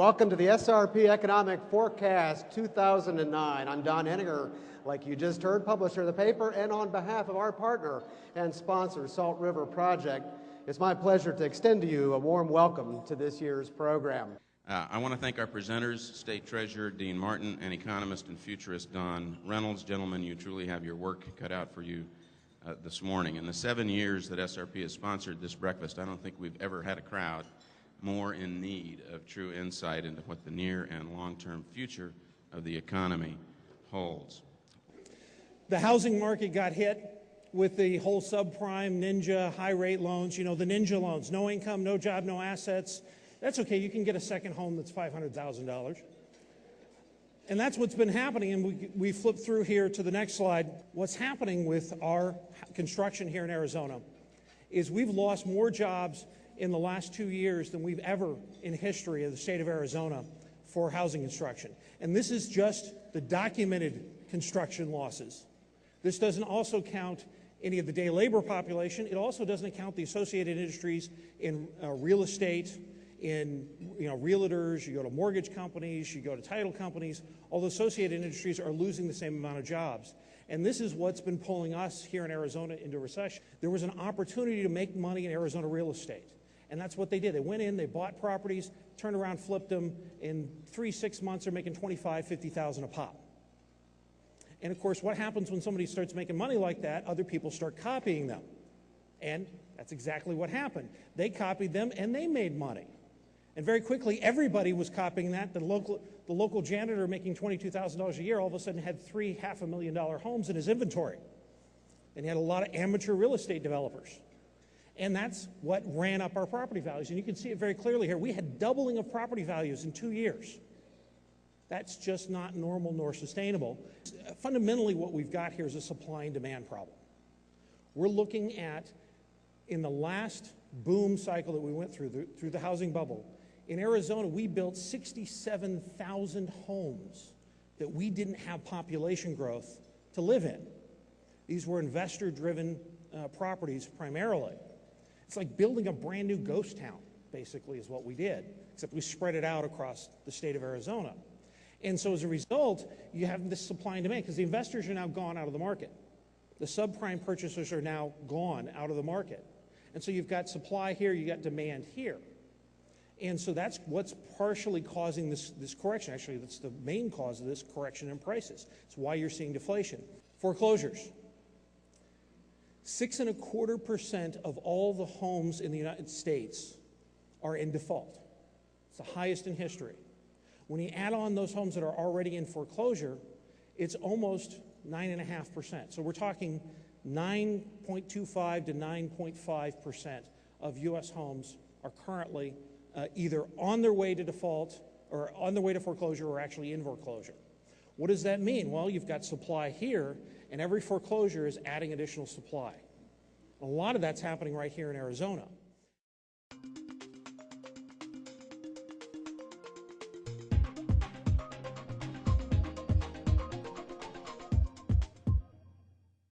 Welcome to the SRP Economic Forecast 2009. I'm Don Henninger, like you just heard, publisher of the paper, and on behalf of our partner and sponsor, Salt River Project, it's my pleasure to extend to you a warm welcome to this year's program. I want to thank our presenters, State Treasurer Dean Martin and economist and futurist Don Reynolds. Gentlemen, you truly have your work cut out for you this morning. In the 7 years that SRP has sponsored this breakfast, I don't think we've ever had a crowd more in need of true insight into what the near and long-term future of the economy holds. The housing market got hit with the whole subprime, ninja, high-rate loans. You know, the ninja loans, no income, no job, no assets. That's okay, you can get a second home that's $500,000. And that's what's been happening, and we flip through here to the next slide. What's happening with our construction here in Arizona is we've lost more jobs in the last 2 years than we've ever in history of the state of Arizona for housing construction. And this is just the documented construction losses. This doesn't also count any of the day labor population. It also doesn't count the associated industries in real estate, in realtors, you go to mortgage companies, you go to title companies. All the associated industries are losing the same amount of jobs. And this is what's been pulling us here in Arizona into recession. There was an opportunity to make money in Arizona real estate. And that's what they did. They went in, they bought properties, turned around, flipped them. In 3-6 months, they're making $25,000, $50,000 a pop. And of course, what happens when somebody starts making money like that? Other people start copying them. And that's exactly what happened. They copied them and they made money. And very quickly, everybody was copying that. The local janitor making $22,000 a year all of a sudden had 3 $500,000 homes in his inventory. And he had a lot of amateur real estate developers. And that's what ran up our property values. And you can see it very clearly here. We had doubling of property values in 2 years. That's just not normal nor sustainable. Fundamentally, what we've got here is a supply and demand problem. We're looking at, in the last boom cycle that we went through the housing bubble, in Arizona, we built 67,000 homes that we didn't have population growth to live in. These were investor-driven properties primarily. It's like building a brand new ghost town, basically, is what we did, except we spread it out across the state of Arizona. And so as a result, you have this supply and demand, because the investors are now gone out of the market. The subprime purchasers are now gone out of the market. And so you've got supply here, you've got demand here. And so that's what's partially causing this correction. Actually, that's the main cause of this correction in prices. It's why you're seeing deflation. Foreclosures. 6.25% of all the homes in the United States are in default. It's the highest in history. When you add on those homes that are already in foreclosure, it's almost 9.5%. So we're talking 9.25 to 9.5% of U.S. homes are currently either on their way to default or on their way to foreclosure or actually in foreclosure. What does that mean? Well, you've got supply here, and every foreclosure is adding additional supply. A lot of that's happening right here in Arizona.